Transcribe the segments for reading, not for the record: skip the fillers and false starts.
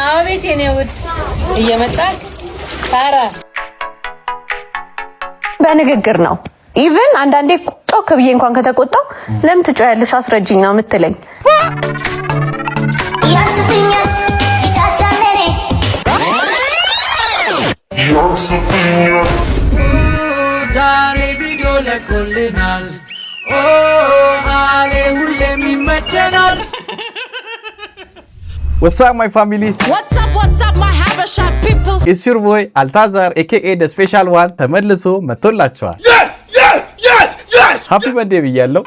አቤት የኔ ውድ እየመጣክ ታራ በንግግር ነው ኢቭን አንዳንዴ ጮክ ብዬ እንኳን ከተቆጣው ለምን ትጮያለሽ አስረጅኝ ነው የምትለኝ ያስፈኛል ይሳሳለኔ ያስፈኛል ዛሬ ቪዲዮ ለቆልናል ኦ አለ ሁሌም ይመቸናል What's up my families? What's up my Habesha people? It's your boy Altazar aka the special one ተመልሶ መጥቶላችኋል Happy Monday ብያለሁ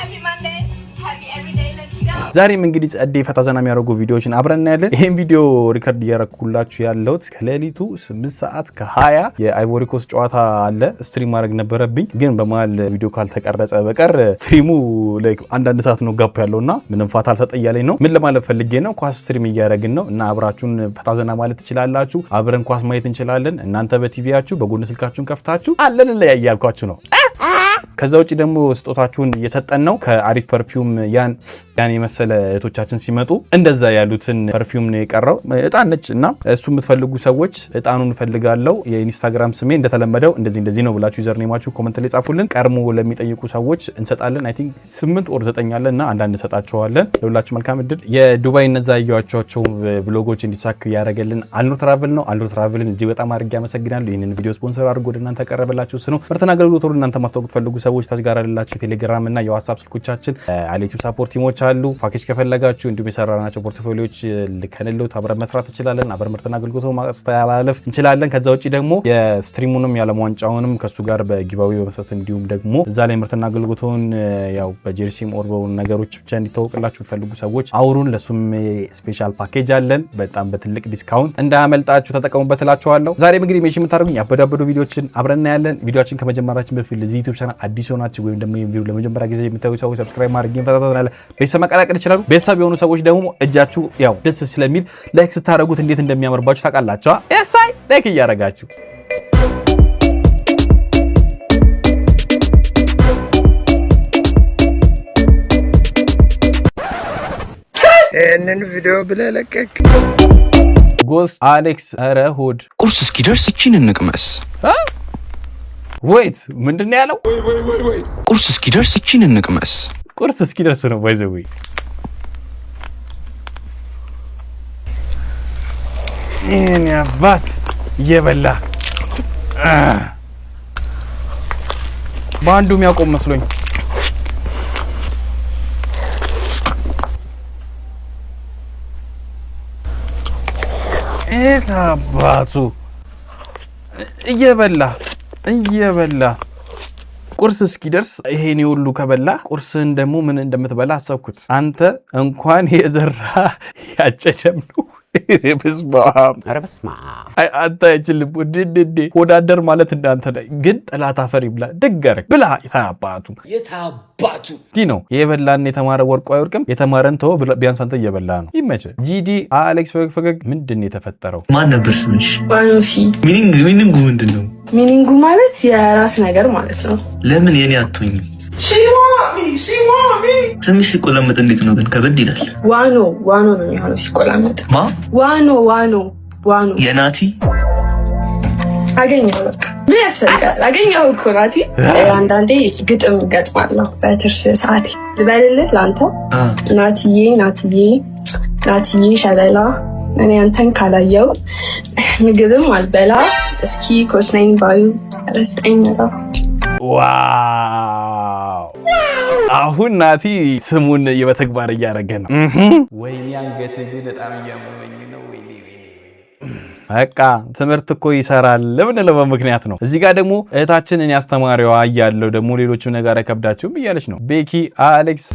ዛሬም እንግዲህ ጸዴ ፈታዘና የሚያደርጉ ቪዲዮዎችን አብረን እናያለን ይሄን ቪዲዮ ሪከርድ ያረኩላችሁ ያለሁት ከሌሊቱ 8 ሰዓት ከ20 የአይቮሪ ኮስት ጨዋታ አለ ስትሪም ማድረግ ነበረብኝ ግን በመሃል ቪዲዮ ካልተቀረጸ በቀር ስትሪሙ ላይክ አንድ ሰዓት ነው ጋፕ ያለውና ምንም ፋታ አልሰጠያለኝ ነው ምን ለማለት ፈልጌ ነው ኳስ ስትሪም እያደረግን ነው እና አብራችሁን ፈታዘና ማለት ትችላላችሁ አብረን ኳስ ማየት እንችላለን እናንተ በቲቪያችሁ በጎን ስልካችሁን ከፍታችሁ አለን ላይ ያያልኳችሁ ነው ከዛ ውጪ ደግሞ ስጦታችሁን እየሰጠን ነው ከአሪፍ ፐርፊውም ያን የመሰለ እህቶቻችን ሲመጡ እንደዛ ያሉትን ፐርፊውም ነው የቀረው እጣን ነች እና እሱ የምትፈልጉ ሰዎች እጣኑን ፈልጋለሁ የኢንስታግራም ስሜ እንደተለመደው እንደዚህ ነው ብላችሁ ዩዘር ኔማችሁ ኮሜንት ላይ ጻፉልን ቀርሞ ለሚጠይቁ ሰዎች እንሰጣለን አይ ቲንክ 8 ወር 9 አለና አንዳንድ እንሰጣቸዋለን ለሁላችሁ መልካም እድል የዱባይ እነዛ ያያችኋቸው ብሎጎች እንዲሳክ ያረጋልን አልኑር ትራቨል ነው አልኑር ትራቨልን እጅግ በጣም አድርጌ አመሰግናለሁ ይሄንን ቪዲዮ ስፖንሰር አድርጎ ወደናንተ ያቀረበላችሁ ነው ምርትና አገልግሎት እናንተ ማስተዋወቅ ፈልጉ ሰዎች ታስጋራላችሁ ቴሌግራም እና የዋትስአፕ ስልኮቻችን አሌቲቭ ሳፖርት ቲሞች አሉ ፓኬጅ ከፈለጋችሁ እንዲሁም የሰራናቸው ፖርትፎሊዮዎች ልከነለው አብረን መስራት እንችላለን አብረን ምርትና አገልግሎት ማስተላለፍ እንችላለን ከዛ ውጪ ደግሞ የስትሪሙንም ያለም ዋንጫውንም ከሱ ጋር በጊቫዌ በመሰጠት እንዲሁም ደግሞ እዛ ላይ ምርትና አገልግሎቱን ያው በጀርሲም ኦርቦ ነገሮች ብቻ እንዲታወቅላችሁ ፈልጉ ሰዎች አውሩን ለሱም ስፔሻል ፓኬጅ አለን በጣም በትልቅ ዲስካውንት እንዳያመልጣችሁ ተጠቀሙበት እላችኋለሁ ዛሬም እንግዲህ ሜሽን የምታደርጉኝ ያበዳበዱ ቪዲዮዎችን አብረን እናያለን ቪዲዮአችን ከመጀመራችን በፊት ለዚህ ዩቲዩብ ቻናል አዲስ ሆናችሁ ወይም ደግሞ ይሄን ቪዲዮ ለመጀመሪያ ጊዜ የምታዩ ሰዎች ሰብስክራይብ ማድረግ ይፈታተናል ቤተሰብ መቀላቀል ይችላሉ ቤተሰብ የሆኑ ሰዎች ደግሞ እጃችሁ ያው ደስ ስለሚል ላይክ ስታደርጉት እንዴት እንደሚያምርባችሁ ታውቃላችሁ ኤሳይ ላይክ እያደረጋችሁ እነን ቪዲዮ ብለለቀቅ ጎስ አሌክስ አረሁድ ቁርስ እስኪደርስ እቺን እንቅመስ ወይት ምንድነው ያለው ቁርስ እስኪደርስ እቺን እንቅመስ ቁርስ እስኪደርስ ነው ባይዘው እኔ አባት እየበላ ባንዱ የሚያቆም መስሎኝ አባቱ እየበላ ቁርስ እስኪደርስ ይሄን ሁሉ ከበላ ቁርስን ደግሞ ምን እንደምትበላ አሰብኩት አንተ እንኳን የዘራ ያጨደም ነው ረበስማ አንተ አይችልም ወድድድ ወዳደር ማለት እንዳንተ ግን ጠላት አፈር ይብላ ደጋረ ብላ የታባቱ ዲኖ የበላን የተማረ ወርቁ አይወርቅም የተማረን ተው ቢያንስ አንተ እየበላ ነው ይመቸ ጂዲ አሌክስ ፈገግ ምንድነው የተፈጠረው ማን ነበር ስምሽ ዋኖፊ ሚኒንጉ ምንድነው ሚኒንጉ ማለት የራስ ነገር ማለት ነው ለምን የኔ አትሆኝ ስምሽ ሲቆላመጥ እንዴት ነው ግን ከበድ ይላል ዋኖ ነው የሚሆነው ሲቆላመጥ ዋኖ የናቲ አገኘው በቃ ምን ያስፈልጋል አገኘው እኮ ናቲ አንዳንዴ ግጥም ገጥማለሁ በትርፍ ሰዓቴ ልበልልህ ላንተ ናቲዬ ሸበላ እኔ አንተን ካላየው ምግብም አልበላ እስኪ ኮስናኝ ባዩ ረስጠኝ ነው ዋው አሁን ናቲ ስሙን በተግባር እያደረገ ነው ወይኔ አንገት ግን በጣም ያመመኝ ነው በቃ ትምህርት እኮ ይሰራል ለምን ለምክንያት ነው እዚህ ጋር ደግሞ እህታችንን ያስተማሪዋ ያያለው ደግሞ ሌሎችም ነገር አይከብዳችሁም እያለች ነው ቤኪ አሌክስ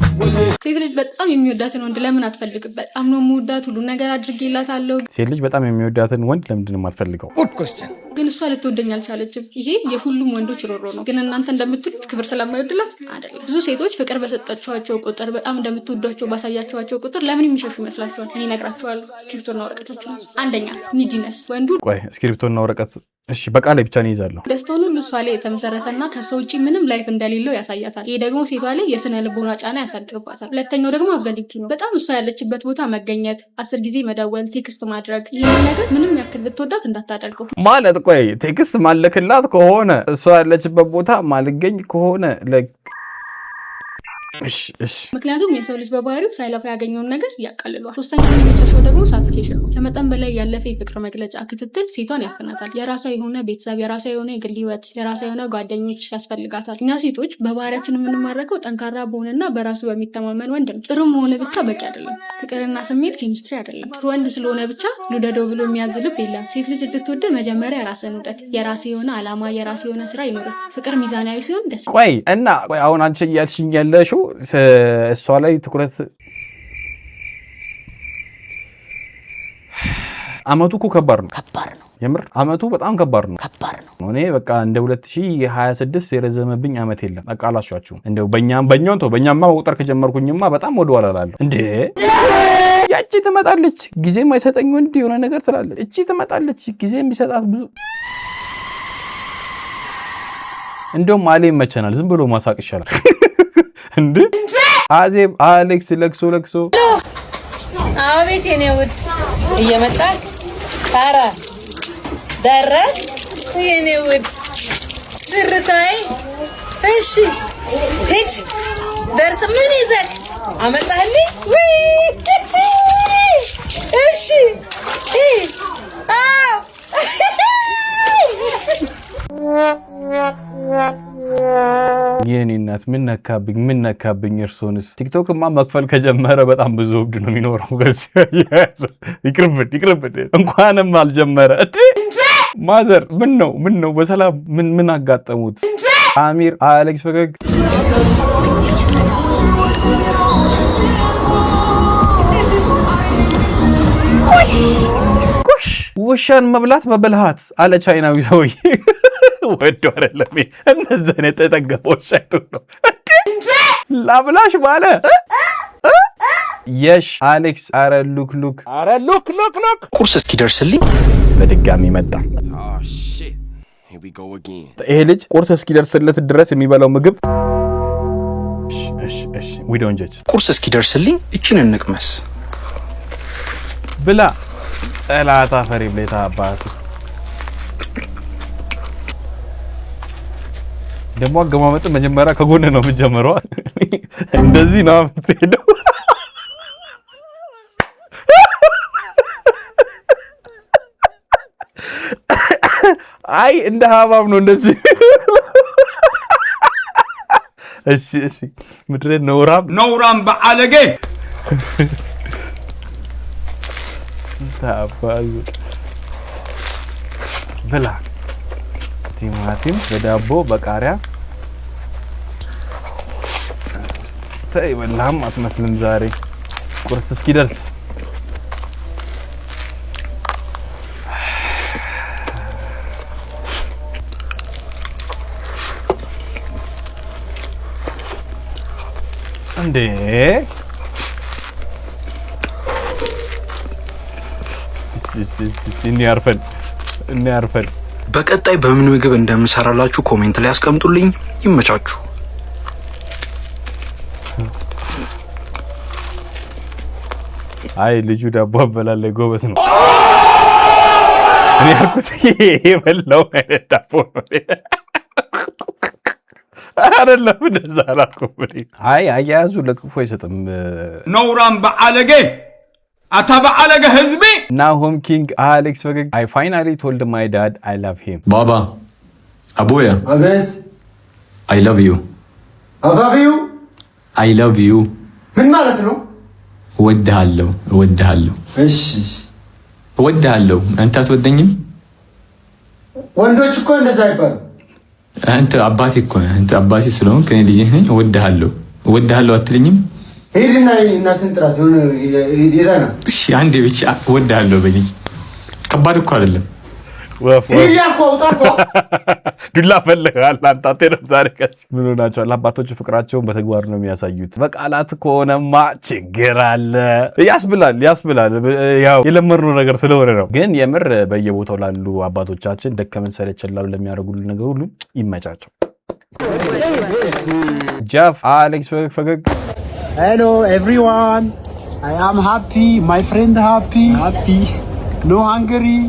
ሴት ልጅ በጣም የሚወዳትን ወንድ ለምን አትፈልግም በጣም ነው የምወዳት ሁሉ ነገር አድርጌላታለሁ ሴት ልጅ በጣም የሚወዳትን ወንድ ለምንድን ነው የማትፈልገው ግን እሷ ልትወደኝ አልቻለችም ይሄ የሁሉም ወንዶች ሮሮ ነው ግን እናንተ እንደምትሉት ክብር ስለማይወድላት አይደለም ብዙ ሴቶች ፍቅር በሰጣቸዋቸው ቁጥር በጣም እንደምትወዷቸው ባሳያቸዋቸው ቁጥር ለምን የሚሸሹ ይመስላችኋል እኔ እነግራችኋለሁ ስክሪፕቶና ወረቀቶች አንደኛ ኒዲነስ ወንዱ ቆይ ስክሪፕቶና ወረቀት እሺ በቃ ላይ ብቻ ነው ይዛለሁ። ደስታውን ሁሉ እሷ ላይ የተመሰረተና ከሰው ውጪ ምንም ላይፍ እንደሌለው ያሳያታል። ይሄ ደግሞ ሴቷ ላይ የስነ ልቦና ጫና ያሳድርባታል። ሁለተኛው ደግሞ አበሊቲ ነው። በጣም እሷ ያለችበት ቦታ መገኘት፣ 10 ጊዜ መደወል፣ ቴክስት ማድረግ። ይሄ ነገር ምንም ያክል ብትወዳት እንዳታደርገው ማለት። ቆይ ቴክስት ማለክላት ከሆነ እሷ ያለችበት ቦታ ማልገኝ ከሆነ እሺ ምክንያቱም የሰው ልጅ በባህሪው ሳይለፋ ያገኘውን ነገር ያቃልሏል። ሶስተኛው የመጨረሻው ደግሞ ሳፊኬሽን ነው። ከመጠን በላይ ያለፈ የፍቅር መግለጫ ክትትል ሴቷን ያፈናታል። የራሷ የሆነ ቤተሰብ፣ የራሷ የሆነ የግል ህይወት፣ የራሷ የሆነ ጓደኞች ያስፈልጋታል። እኛ ሴቶች በባህሪያችን የምንማረከው ጠንካራ በሆነና በራሱ በሚተማመን ወንድ ነው። ጥሩ መሆን ብቻ በቂ አይደለም። ፍቅርና ስሜት ኬሚስትሪ አይደለም። ጥሩ ወንድ ስለሆነ ብቻ ልውደደው ብሎ የሚያዝ ልብ የለም። ሴት ልጅ እንድትወድ መጀመሪያ ራስህን ውደድ። የራስ የሆነ አላማ፣ የራስ የሆነ ስራ ይኖርህ። ፍቅር ሚዛናዊ ሲሆን ደስ ቆይ አሁን አንቺ እያልሽኝ ያለሽው እሷ ላይ ትኩረት አመቱ እኮ ከባድ ነው የምር አመቱ በጣም ከባድ ነው እኔ በቃ እንደ 2026 የረዘመብኝ አመት የለም በቃ አላሻችሁ እንደው በእኛማ መቁጠር ከጀመርኩኝማ በጣም ወደ ኋላ እላለሁ እንዴ ያቺ ትመጣለች ጊዜ ማይሰጠኝ ወንድ የሆነ ነገር ትላለች እቺ ትመጣለች ጊዜ የሚሰጣት ብዙ እንደውም አለ ይመቸናል ዝም ብሎ ማሳቅ ይሻላል እንዴ አዜብ አሌክስ ለክሶ አቤት የኔ ውድ እየመጣክ ታራ ደረስ የኔ ውድ ትርታይ እሺ ሂጅ ደርስ ምን ይዘህ አመጣህልኝ እሺ የኔ እናት ምን ነካብኝ እርሶንስ ቲክቶክማ መክፈል ከጀመረ በጣም ብዙ ወብድ ነው የሚኖረው ከዚህ ይቅርብድ እንኳንም አልጀመረ እዴ ማዘር ምን ነው በሰላም ምን አጋጠሙት አሚር አሌክስ ፈገግ ኩሽ ውሻን መብላት በብልሃት አለ ቻይናዊ ሰውዬ ወዶ አይደለም እነዛን የተጠገበው ሻይቱ ነው ላብላሽ ባለ የሽ አሌክስ አረ ሉክ ቁርስ እስኪደርስልኝ በድጋሚ መጣ ይሄ ልጅ ቁርስ እስኪደርስለት ድረስ የሚበላው ምግብ እሺ we don't judge ቁርስ እስኪደርስልኝ እቺን እንቅመስ ብላ ጠላታ ፈሪ ብለታ አባቱ ደሞ አገማመጥ መጀመሪያ ከጎነ ነው የምጀምረው እንደዚህ ነው የምትሄደው አይ እንደ ሀባብ ነው እንደዚህ እሺ ምድረ ነውራም በአለጌ ታባዙ ብላ ቲማቲም በዳቦ በቃሪያ ተይበላም አትመስልም ዛሬ ቁርስ እስኪደርስ እንዴ እንያርፈን በቀጣይ በምን ምግብ እንደምሰራላችሁ ኮሜንት ላይ አስቀምጡልኝ ይመቻችሁ አይ ልጁ ዳቦ አበላለ ጎበዝ ነው እኔ ያልኩት የበላው አይነት ዳቦ ነው አይደለም እንደዛ አላልኩም አይ አያያዙ ለክፉ አይሰጥም ነውራም በአለጌ አታበአለገ ህዝቤ ናሆም ኪንግ አሌክስ ፈገግ I finally told my dad I love him Baba Abuya አቤት I love you I love you ምን ማለት ነው እወድሃለሁ እሺ እወድሃለሁ አንተ አትወደኝም ወንዶች እኮ እንደዛ አይባሉ አንተ አባቴ እኮ አንተ አባቴ ስለሆንክ እኔ ልጅህ ነኝ እወድሃለሁ አትልኝም ሄድና እናትን ጥራት ይዘና እሺ አንዴ ብቻ እወድሃለሁ በልኝ ከባድ እኮ አይደለም ወፍ ይያኮ ዱላ ፈልጋል አንተ አትሄድም ዛሬ ከዚህ ምን ሆናቸዋል? አባቶች ፍቅራቸውን በተግባር ነው የሚያሳዩት። በቃላት ከሆነማ ችግር አለ ያስብላል። ያው የለመድነው ነገር ስለሆነ ነው። ግን የምር በየቦታው ላሉ አባቶቻችን ደከመን ሰለቸን ላሉ ለሚያደርጉልን ነገር ሁሉ ይመቻቸው። ጃፍ አሌክስ ፈገግ Hello everyone, I am happy, my friend happy, no hungry,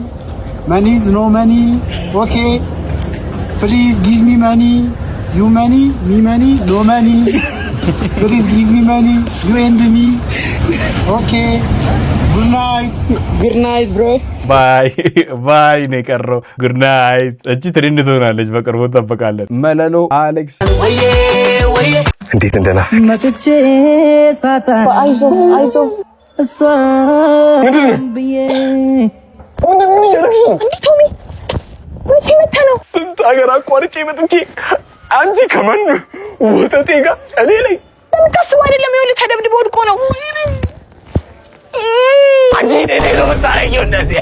money is no money, okay, please give me money, you money, me money, no money, please give me money, you and me, okay, good night bro, bye ነቀሮ good night እቺ ትሬንድ ትሆናለች በቅርቡ ተፈቃለን። መለሎ አሌክስ እንዴት እንደናፈቅ መጥቼ ሳታ አይዞ እሷ ምንድነው ያረክሰው ቶሚ መቼ መጣ ነው? ስንት ሀገር አቋርጬ መጥቼ አንቺ ከማን ወተቴ ጋር እኔ ላይ ታስቡ አይደለም ይኸውልህ ተደብድቦ ወድቆ ነው። አንቺ ደኔ ነው ታረጊው እንደዚህ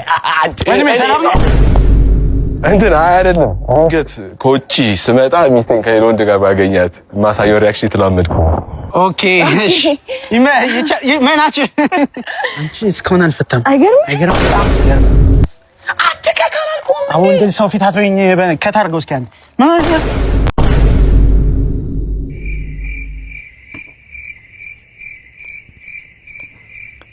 ወይኔ ሰላም ነው እንትን አይደለም። ድንገት ከውጪ ስመጣ ሚስቴን ከሌላ ወንድ ጋር ባገኛት ማሳየው ሪአክሽን ተላመድኩ። ኦኬ እሺ ይመናችሁ አንቺ እስካሁን አልፈታም። አይገርም አትከካላልኩም። አሁን እንደዚህ ሰው ፊት አትበይኝ ከታርገው እስኪ አንተ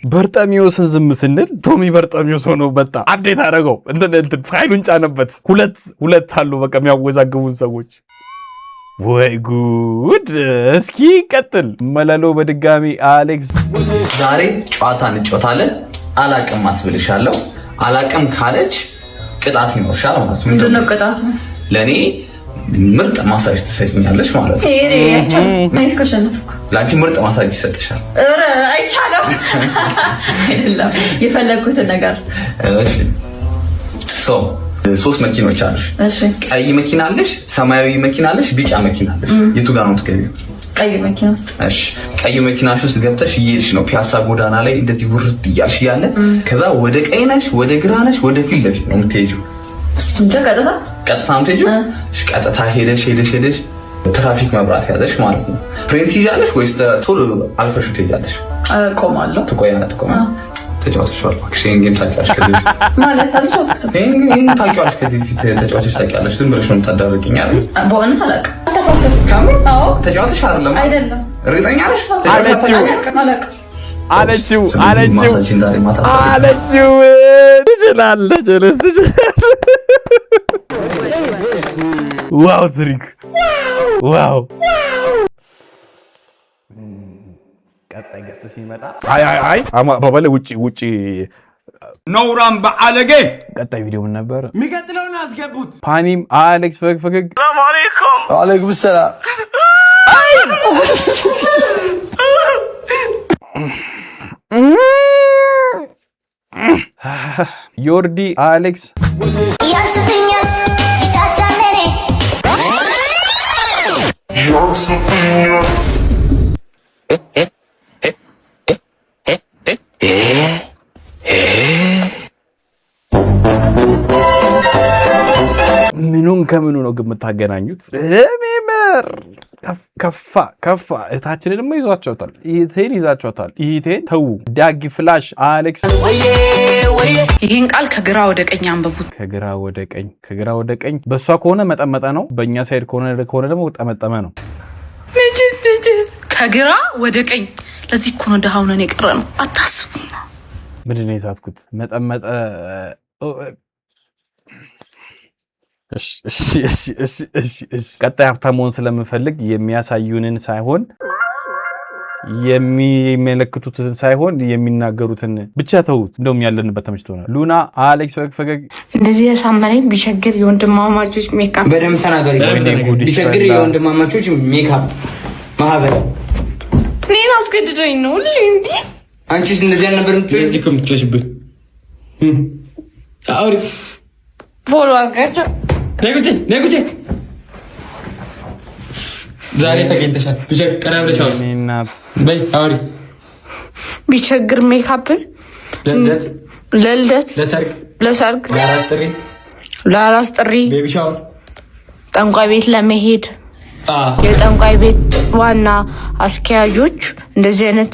በርጠሚዮስን ዝም ስንል ቶሚ በርጠሚዮስ ሆኖ በጣ አፕዴት አደረገው። እንትን ፋይሉን ጫነበት። ሁለት አሉ በቃ የሚያወዛግቡን ሰዎች። ወይ ጉድ! እስኪ ቀጥል። መለሎ በድጋሚ አሌክስ ዛሬ ጨዋታ እንጫወታለን። አላቅም አስብልሻለሁ። አላቅም ካለች ቅጣት ይኖርሻል ማለት ነው። ምንድነው ቅጣቱ? ለኔ ምርጥ ማሳጅ ትሰጪኛለሽ ማለት ነው። እኔስ ከሸነፍኩ ላንቺ ምርጥ ማሳጅ ይሰጥሻል። ኧረ አይቻለም አይደለም የፈለኩትን ነገር። እሺ ሶ 3 መኪኖች አሉሽ። እሺ ቀይ መኪና አለሽ፣ ሰማያዊ መኪና አለሽ፣ ቢጫ መኪና አለሽ። የቱ ጋር ነው የምትገቢው? ቀይ መኪና ውስጥ። እሺ ቀይ መኪናሽ ውስጥ ገብተሽ እየሄድሽ ነው ፒያሳ ጎዳና ላይ እንደዚህ ውርድ እያልሽ እያለ ከዛ ወደ ቀኝ ነሽ፣ ወደ ግራ ነሽ፣ ወደ ፊት ለፊት ነው የምትሄጂው። እንጃ ቀጥታ ምትሄጂው? እሺ ቀጥታ ሄደሽ ትራፊክ መብራት ያዘሽ ማለት ነው። ፍሬን ትይዣለሽ ወይስ ቶሎ አልፈሽ ትሄጃለሽ? ቆማለሁ። ትቆያለሽ። ተጫዋቾች ባልኩሽ እንግዲህ ታውቂያለሽ ከዚህ ማለት አልሰውኩት እንግዲህ ታውቂያለሽ ከዚህ ፊት ተጫዋቾች ታውቂያለሽ። ዝም ብለሽ ነው የምታዳርቂኝ አይደል? በእውነት አላውቅም። ካም አዎ ተጫዋቾች አይደለም እርግጠኛ ነሽ? አለችው ትችላለች። ዋው ትሪክ ዋው! ቀጣይ ገስት ሲመጣ አይ አባባለ ውጪ ነውራም በአለጌ። ቀጣይ ቪዲዮ ምን ነበር? የሚቀጥለውን አስገቡት። ፓኒም አሌክስ ፈገግ ሰላም አለይኩም። ወአለይኩም ሰላም። ዮርዲ አሌክስ ምኑን ከምኑ ነው ግን የምታገናኙት? ለሜመር ከፋ እህታችንን ደግሞ ይዟቸውታል። ይሄን ተዉ። ዳጊ ፍላሽ አሌክስ ይህን ቃል ከግራ ወደ ቀኝ አንብቡት። ከግራ ወደ ቀኝ በእሷ ከሆነ መጠመጠ ነው፣ በእኛ ሳይድ ከሆነ ደግሞ ጠመጠመ ነው። ከግራ ወደ ቀኝ። ለዚህ እኮ ነው ደሃው ነን የቀረ ነው። አታስቡ። ምንድን ነው የሳትኩት? መጠመጠ። እሺ ቀጣይ ሀብታም መሆን ስለምፈልግ የሚያሳዩንን ሳይሆን የሚመለክቱትን ሳይሆን የሚናገሩትን ብቻ ተውት። እንደውም ያለንበት ተመችቶናል። ሉና አሌክስ ፈገግ እንደዚህ ያሳመነኝ ቢቸግር የወንድማማቾች ሜካፕ በደምብ ተናገሪ። ቢቸግር የወንድማማቾች ሜካፕ ማህበር እኔን አስገድዶኝ ነው እንዴ? አንቺስ እንደዚህ አልነበረም? እዚህ ከምትጮሽብህ አውሪ ፎሎ አድርጋችሁ ነጉቴ ዛሬ ተገኝተሻል። ቢቸግር ቀራብለሽ እናት በይ አውሪ። ቢቸግር ሜካፕን ለልደት፣ ለሰርግ፣ ለአራስ ጥሪ፣ ቤቢ ሻወር ጠንቋይ ቤት ለመሄድ የጠንቋይ ቤት ዋና አስኪያጆች እንደዚህ አይነት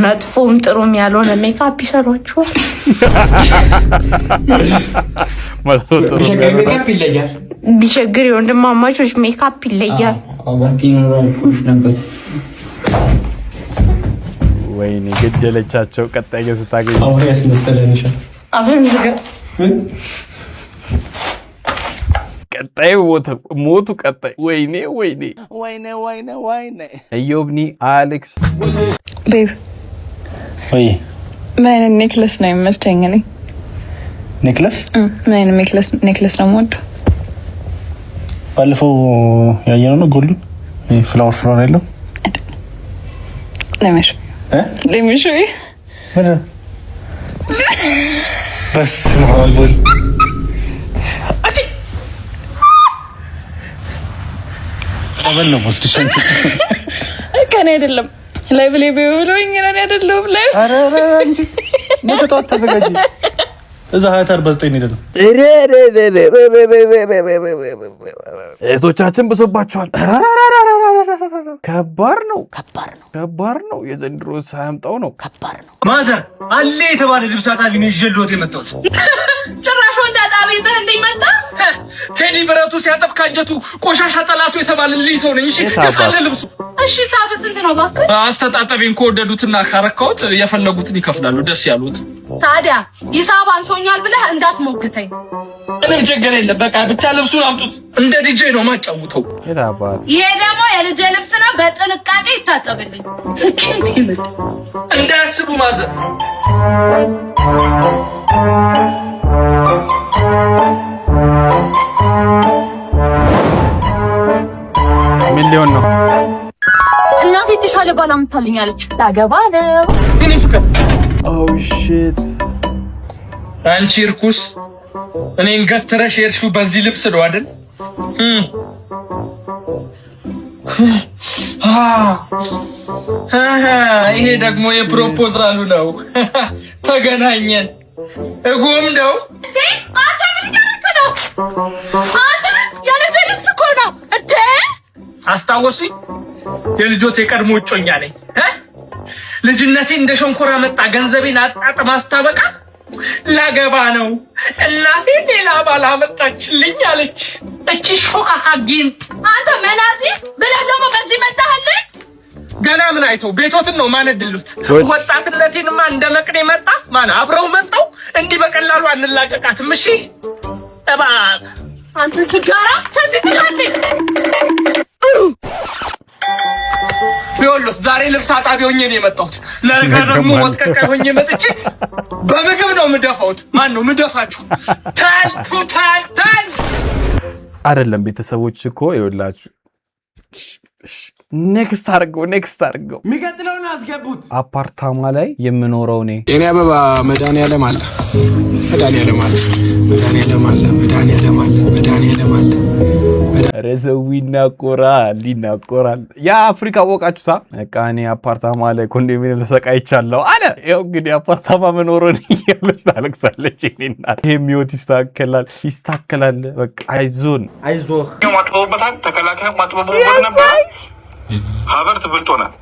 መጥፎም ጥሩም ያልሆነ ሜካፕ ይሰሯቸዋል። ሜካፕ ይለያል። ቢቸግር የወንድማማቾች ሜካፕ ይለያል። ወይኔ ገደለቻቸው። ቀጣይ ገጽ ታገኝ አሁን ያስመሰለንሽ አሁን ቀጣይ ሞቱ ቀጣይ ወይኔ እዮብኒ አሌክስ ቤብ ወይ ምን አይነት ኔክለስ ነው የሚመቸኝ? እኔ ኔክለስ ምን አይነት ኔክለስ ነው የምወደው? ባለፈው ያየነው ነው ጎልዱ ፍላወር ያለው ለምሽ ወደ በስ ማውል ሰበን ነው ወስድ ሸንቺ ከኔ አይደለም ላይ ብሌ ብሎኝ እኔ አይደለም ላይ አረ እንጂ መጣጣት ተዘጋጂ እዛ ሀያታር በ9 ሄደ ነው እህቶቻችን ብሶባቸዋል። ከባድ ነው የዘንድሮ ሳያምጣው ነው። ከባድ ነው። ማዘር አለ የተባለ ልብስ አጣቢ ነው ይዤልዎት የመጣሁት። ጭራሽ ወንድ አጣቢ ይዘህ እንደመጣ ቴዲ ብረቱ ሲያጠፍ ካንጀቱ ቆሻሻ ጠላቱ የተባለልኝ ሰው ነኝ። እሺ ካለ ልብሱ እሺ ሳብ ስንት ነው እባክህ? አስተጣጠቤን ከወደዱትና ካረካሁት የፈለጉትን ይከፍላሉ ደስ ያሉት። ታዲያ ሂሳብ አንሶኛል ብለህ እንዳትሞግተኝ። እኔም ችግር የለም በቃ ብቻ ልብሱን አምጡት። እንደ ዲጄ ነው ማጫውተው። ይሄ ደግሞ የልጄ ልብስ ነው፣ በጥንቃቄ ይታጠብልኝ። እንዳያስቡ ማዘር ምን ሊሆን ነው? እናቴ የተሻለ ባል አምጥታልኛለች። ላገባ ነው። እኔ ፍቅር ኦ ሺት አንቺ እርኩስ እኔን ገትረሽ የሄድሽው በዚህ ልብስ ነው አይደል? ይሄ ደግሞ የፕሮፖዛሉ ነው። ተገናኘን እጎም ነው። አንተ ምን ያደረክ ነው? አንተ የልጄ ልብስ እኮ ነው እንዴ? አስታወሱኝ። የልጆት የቀድሞ እጮኛ ነኝ። ልጅነቴ እንደ ሸንኮራ መጣ። ገንዘቤን አጣጥማ አስታበቃ ላገባ ነው። እናቴ ሌላ ባል አመጣችልኝ አለች። እቺ ሾካካ ጊንጥ አንተ መናጢ ብለህ ደግሞ በዚህ መጣህልኝ። ገና ምን አይተው ቤቶትን ነው ማነድሉት። ወጣትነቴንማ እንደ መቅኔ መጣ ማን አብረው መጣው። እንዲህ በቀላሉ አንላቀቃትም። እሺ እባክህ አንተ ችጋራ ከዚህ ትላለህ። ቢወሉት ዛሬ ልብስ አጣቢ ሆኜ ነው የመጣሁት። ነገ ደግሞ ወጥቀቀ ሆኜ መጥቼ በምግብ ነው ምደፋውት። ማን ነው ምደፋችሁ? ታል አይደለም ቤተሰቦች እኮ ይኸውላችሁ። ኔክስት አድርገው የሚቀጥለውን አስገቡት። አፓርታማ ላይ የምኖረው እኔ የኔ አበባ መድኃኒዓለም አለ። ኧረ ሰው ይናቆራል። ያ አፍሪካ ወቃችሁታ። በቃ እኔ አፓርታማ ላይ ኮንዶሚኒየም ተሰቃይቻለሁ አለ። ይኸው እንግዲህ አፓርታማ መኖሩን እያለች ታለቅሳለች። እናት ይሄም ህይወት ይስተካከላል። በቃ አይዞህ ማጥበውበታል። ተከላካይ ማጥበውበት ነበር። ሀበርት ብልጦናል።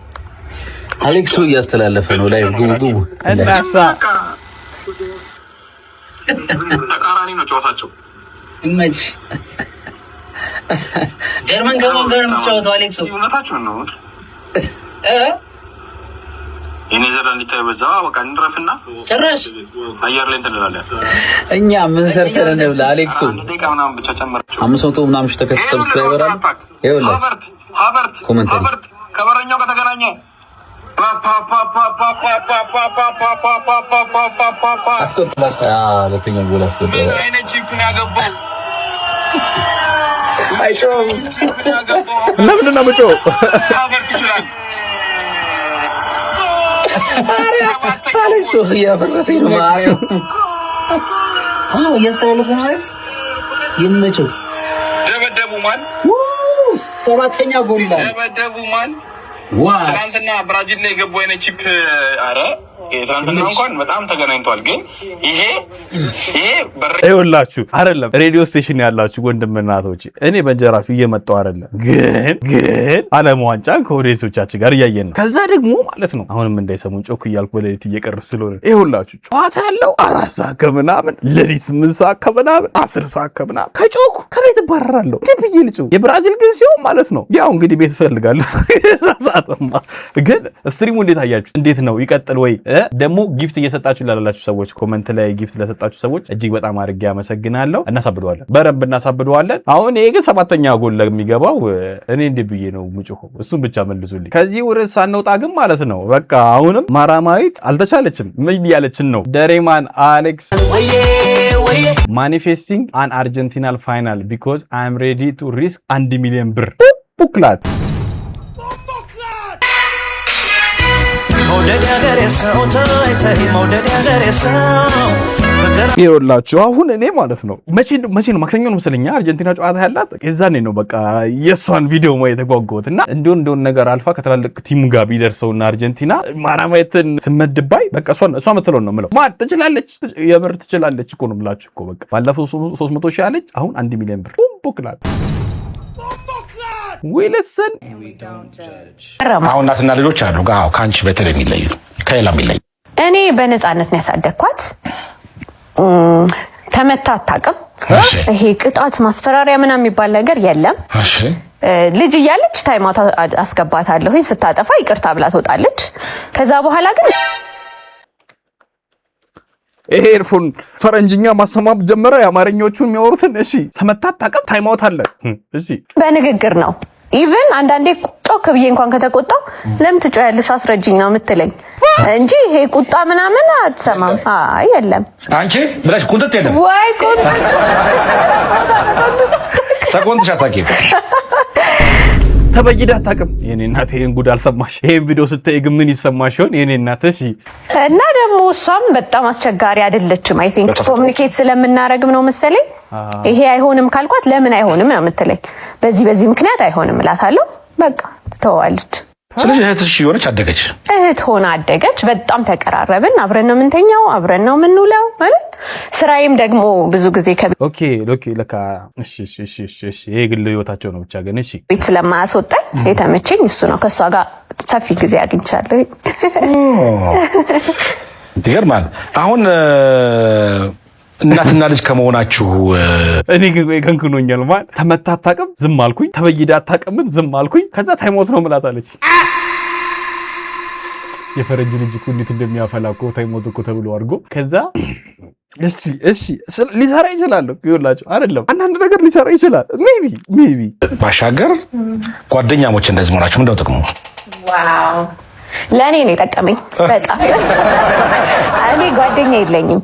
አሌክሱ እያስተላለፈ ነው ላይ ጉጉ እናሳ ተቃራኒ ነው ጨዋታቸው። እመጅ ጀርመን ከማን ጋር ነው የምትጫወተው? አሌክሱ እውነታችሁን ነው። የኔ ዘር እንዲታይ በዛ በቃ እንረፍና ጭራሽ አየር ላይ እንላለን። እኛ ምን ሰርተን እንብላ? አሌክሱ ደቂቃ ምናምን ብቻ ጨመራችሁ 500 ምናምን ተከታታይ ሰብስክራይበር አለ። ይኸውልህ ሀበርት ከበረኛው ጋር ተገናኘ። ሁለተኛው ጎል አስቆጠረ። አይነት ቺፕ ነው ያገባው። አይጮህም። ለምን ነው የምጮህ? ሀበርት ይችላል። አሌክሱ እያፈረሰኝ ነው። ማርያም እያስተላለፈ ነው። አሌክስ ይመቸው። ደበደቡ ማን? ሰባተኛ ጎል ይላል። ደበደቡ ማን? ትናንትና ብራዚል ላይ የገባው አይነት ቺፕ። አረ የትናንትና እንኳን በጣም ተገናኝቷል። ግን ይሄ ይኸውላችሁ አይደለም ሬዲዮ ስቴሽን ያላችሁ ወንድምና እህቶች እኔ በእንጀራችሁ እየመጣሁ አይደለም፣ ግን ዓለም ዋንጫን ከኦዲየንሶቻችን ጋር እያየን ነው። ከዛ ደግሞ ማለት ነው አሁንም እንዳይሰሙን ጮክ እያልኩ በሌሊት እየቀረሁ ስለሆነ ይኸውላችሁ ጨዋታ ያለው 4 ሰዓት ከምናምን ሌሊት 8 ሰዓት ከምናምን 10 ሰዓት ከምናምን ከጮኩ ከቤት እባረራለሁ። ብዬ ልጭው የብራዚል ግን ሲሆን ማለት ነው ያው እንግዲህ ቤት እፈልጋለሁ። ሳሳተማ ግን ስትሪሙ እንዴት አያችሁ? እንዴት ነው ይቀጥል ወይ? ደግሞ ጊፍት እየሰጣችሁ ላላችሁ ሰዎች ኮሜንት ላይ ጊፍት ለሰጣችሁ ሰዎች እጅግ በጣም አድርጌ አመሰግናለሁ። እናሳብደዋለን፣ በረንብ እናሳብደዋለን። አሁን ይሄ ግን 7ኛ ጎል ለሚገባው እኔ እንዴ ብዬ ነው ሙጭሁ፣ እሱን ብቻ መልሱልኝ። ከዚህ ውርስ ሳንወጣ ግን ማለት ነው በቃ አሁንም ማራማዊት አልተቻለችም። ምን ያለችን ነው ደሬማን አሌክስ ማኒፌስቲንግ አን አርጀንቲናል ፋይናል ቢኮዝ አይ አም ሬዲ ቱ ሪስክ 1 ሚሊዮን ብር ቡክላት ይኸውላችሁ አሁን እኔ ማለት ነው መቼ ነው ማክሰኞ ነው መሰለኝ አርጀንቲና ጨዋታ ያላት የዛኔ ነው በቃ የሷን ቪዲዮ ማየት የተጓጓሁት እና እንደው ነገር አልፋ ከትላልቅ ቲም ጋር ቢደርሰውና አርጀንቲና ማራማየትን ስመድባይ በቃ እሷ ምትለው ነው የምለው ማን ትችላለች፣ የምር ትችላለች እኮ ነው ብላችሁ እኮ በቃ ባለፈው 300,000 አለች፣ አሁን 1 ሚሊዮን ብር ቡክላት ዊልሰን አሁን እናትና ልጆች አሉ ጋር ካንቺ በተለይ የሚለዩ ከሌላ የሚለዩ እኔ በነፃነት ነው ያሳደግኳት። ተመታ አታውቅም። ይሄ ቅጣት ማስፈራሪያ ምናምን የሚባል ነገር የለም። እሺ ልጅ እያለች ታይማታ አስገባታለሁ፣ ስታጠፋ ይቅርታ ብላ ትወጣለች። ከዛ በኋላ ግን ይሄ ኤርፎን ፈረንጅኛ ማሰማብ ጀመረ። የአማርኛዎቹን የሚያወሩትን እሺ ተመታ አታውቅም፣ ታይማውት አለ። እሺ በንግግር ነው። ኢቭን አንዳንዴ ጮክ ብዬ እንኳን ከተቆጣው ለምን ትጮያለሽ አስረጅኝ ነው የምትለኝ እንጂ ይሄ ቁጣ ምናምን አትሰማም። አይ የለም አንቺ ብለሽ ቁንጥጥ የለም ወይ ቁንጥጥ ሰቆንጥሽ አታውቂም፣ ተበይዳ አታውቅም። የኔ እናት ይሄን ጉድ አልሰማሽ። ይሄን ቪዲዮ ስታይ ግን ምን ይሰማሽ ይሆን የኔ እናት? እሺ እና ደግሞ እሷም በጣም አስቸጋሪ አይደለችም። አይ ቲንክ ኮሙኒኬት ስለምናረግም ነው መሰለኝ ይሄ አይሆንም ካልኳት ለምን አይሆንም ነው የምትለኝ። በዚህ ምክንያት አይሆንም እላታለሁ። በቃ ትተዋለች። ስለዚህ እህትሽ ሆነች አደገች፣ እህት ሆና አደገች። በጣም ተቀራረብን። አብረን ነው የምንተኛው፣ አብረን ነው የምንውለው ማለት ስራዬም ደግሞ ብዙ ጊዜ ኦኬ ለካ እሺ ይሄ ግል ህይወታቸው ነው ብቻ ግን እሺ ቤት ስለማያስወጣኝ የተመቸኝ እሱ ነው። ከሷ ጋር ሰፊ ጊዜ አግኝቻለሁ። ይገርማል። አሁን እናትና ልጅ ከመሆናችሁ እኔ ግን ከንክኖኛል ማለት ተመታ አታውቅም ዝም አልኩኝ፣ ተበይዳ አታውቅም ዝም አልኩኝ። ከዛ ታይሞት ነው ምላታለች። የፈረንጅ ልጅ እኮ እንዴት እንደሚያፈላ እኮ ታይሞት እኮ ተብሎ አድርጎ ከዛ እሺ ሊሰራ ይችላል ይኸውላችሁ አይደለም አንዳንድ ነገር ሊሰራ ይችላል። ሜቢ ባሻገር ጓደኛሞች እንደዚህ መሆናችሁ ምንድነው ጥቅሙ? ዋው ለኔ ነው የጠቀመኝ በጣም። እኔ ጓደኛ የለኝም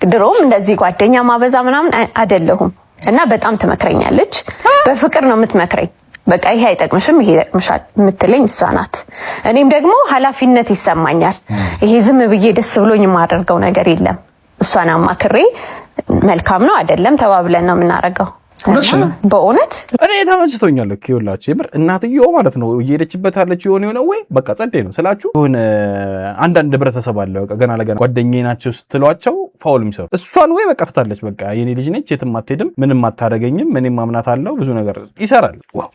ድሮም እንደዚህ ጓደኛ ማበዛ ምናምን አይደለሁም እና በጣም ትመክረኛለች። በፍቅር ነው የምትመክረኝ። በቃ ይሄ አይጠቅምሽም ይሄ ይጠቅምሻል የምትለኝ እሷ ናት። እኔም ደግሞ ኃላፊነት ይሰማኛል። ይሄ ዝም ብዬ ደስ ብሎኝ የማደርገው ነገር የለም። እሷን አማክሬ መልካም ነው አይደለም ተባብለን ነው የምናረጋው። በእውነት እኔ ተመችቶኛል። ይኸውላችሁ የምር እናትየው ማለት ነው እየሄደችበት ያለች የሆነ ወይ በቃ ጸዴ ነው ስላችሁ የሆነ አንዳንድ ህብረተሰብ አለ በቃ ገና ለገና ጓደኛዬ ናቸው ስትሏቸው ፋውል የሚሰሩ እሷን ወይ በቃ ትታለች። በቃ የኔ ልጅ ነች የትም አትሄድም ምንም አታደርገኝም እኔም ማምናት አለው ብዙ ነገር ይሰራል። ዋው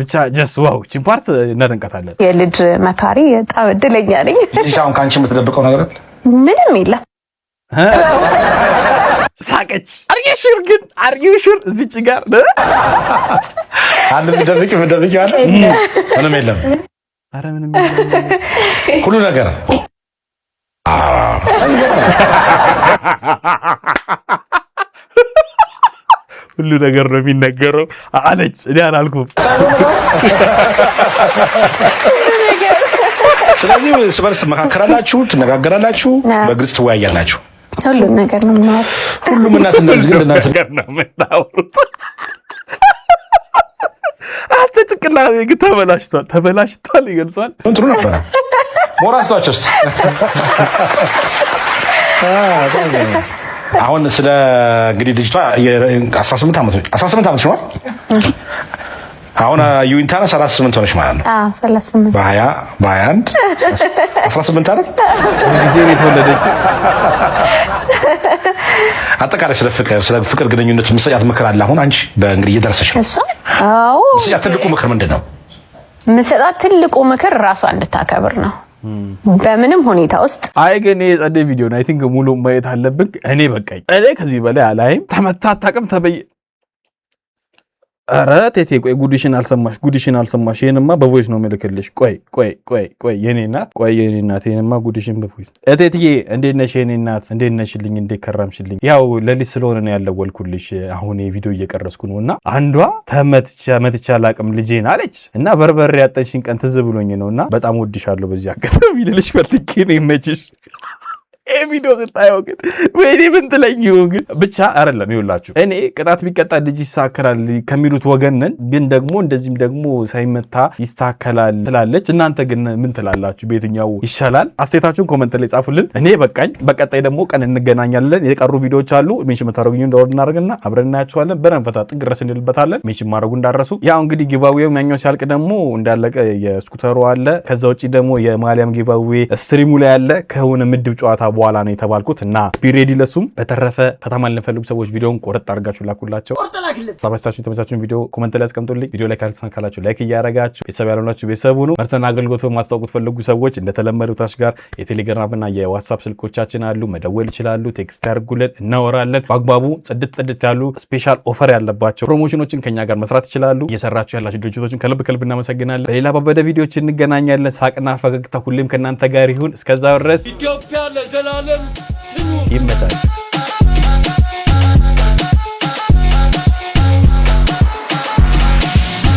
ብቻ ጀስት ዋው እቺ ፓርት እናደንቃታለን። የልጅ መካሪ በጣም እድለኛ ነኝ። ልጅ አሁን ካንቺ የምትደብቀው ነገር ምንም የለም። ሳቀች። አርጊሹር እዚች ጋር አንድ ምደብቅ ያለ ምንም የለም። አረ ምንም የለም ሁሉ ነገር ሁሉ ነገር ነው የሚነገረው አለች። እኔ አላልኩም። ስለዚህ ስበርስ መካከራላችሁ፣ ትነጋገራላችሁ፣ በግልጽ ትወያያላችሁ። ሁሉም ነገር ነው የምናወራው። ሁሉም እናትና ልጅ ግን እናንተ ነገር ነው የምናወሩት። አንተ ጭቅላቴ ግን ተበላሽቷል ይገልጻል። ጥሩ ነበር። ሞራስቷቸውስ አሁን ስለ እንግዲህ ልጅቷ 18 ዓመት ነው አሁን ዩኒታና 38 ሆነች ማለት ነው። 38 በ21 18 አይደል? ጊዜ ነው የተወለደችው። አጠቃላይ ስለ ፍቅር ግንኙነት ምሰጫት ምክር አለ አሁን አንቺ በእንግዲህ እየደረሰሽ ነው። አዎ ምሰጫት ትልቁ ምክር ምንድነው? ምሰጣት ትልቁ ምክር ራሷ እንድታከብር ነው በምንም ሁኔታ ውስጥ። አይ ግን የጸደ ቪዲዮ ነው። አይ ቲንክ ሙሉ ማየት አለብን። እኔ በቃኝ። እኔ ከዚህ በላይ አላይም። ተመታ አታውቅም ተበይ ኧረ ቴቴ ቆይ ጉድሽን አልሰማሽ። ይሄንማ በቮይስ ነው የምልክልሽ። ቆይ የኔ እናት ይሄንማ ጉድሽን በቮይስ እቴትዬ እንዴት ነሽ የኔ እናት? እንዴት ነሽልኝ? እንዴት ከረምሽልኝ? ያው ለሊት ስለሆነ ነው ያለወልኩልሽ። አሁን የቪዲዮ እየቀረስኩ ነውና አንዷ ተመትቻ አላቅም ልጄን አለች እና በርበሬ ያጠንሽን ቀን ትዝ ብሎኝ ነውና በጣም ወድሻለሁ። በዚህ አጋጣሚ ልልሽ ፈልጌ ነው። ይመችሽ። ቪዲዮ ስታየው ግን ወይኔ ምን ትለኝ ግን ብቻ አይደለም። ይኸውላችሁ እኔ ቅጣት ቢቀጣ ልጅ ይስተካከላል ከሚሉት ወገን ነን። ግን ደግሞ እንደዚህም ደግሞ ሳይመታ ይስተካከላል ትላለች። እናንተ ግን ምን ትላላችሁ? በየትኛው ይሻላል? አስተያየታችሁን ኮሜንት ላይ ጻፉልን። እኔ በቃኝ። በቀጣይ ደግሞ ቀን እንገናኛለን። የቀሩ ቪዲዮዎች አሉ። ሜንሽን መታረጉኝ እንደወርድ እናደርግና አብረን እናያቸዋለን። በረንፈታ ጥግረስ እንልበታለን። ሜንሽን ማድረጉ እንዳረሱ። ያው እንግዲህ ጊቫዌው ያኛው ሲያልቅ ደግሞ እንዳለቀ የስኩተሩ አለ። ከዛ ውጪ ደግሞ የማሊያም ጊቫዌ ስትሪሙ ላይ አለ። ከሆነ ምድብ ጨዋታ በኋላ ነው የተባልኩት እና ቢሬዲ ለሱም። በተረፈ ከተማን ለፈልጉ ሰዎች ቪዲዮውን ቆረጥ አድርጋችሁ ላኩላቸው። ሰባስታችሁ የተመቻችሁን ቪዲዮ ኮሜንት ላይ አስቀምጡልኝ። ቪዲዮ ላይ ካልተሳካላችሁ ላይክ እያደረጋችሁ ቤተሰብ ያልሆናችሁ ቤተሰብ ሁኑ። ምርትና አገልግሎት ማስታወቁት ፈልጉ ሰዎች እንደተለመደው ታች ጋር የቴሌግራም እና የዋትስአፕ ስልኮቻችን አሉ። መደወል ይችላሉ። ቴክስት ያርጉልን፣ እናወራለን። በአግባቡ ጽድት ያሉ ስፔሻል ኦፈር ያለባቸው ፕሮሞሽኖችን ከኛ ጋር መስራት ይችላሉ። እየሰራችሁ ያላችሁ ድርጅቶችን ከልብ እናመሰግናለን። በሌላ ባበደ ቪዲዮዎች እንገናኛለን። ሳቅና ፈገግታ ሁሌም ከእናንተ ጋር ይሁን። እስከዛው ድረስ ኢትዮጵያ ለዘላለም ይመቻል።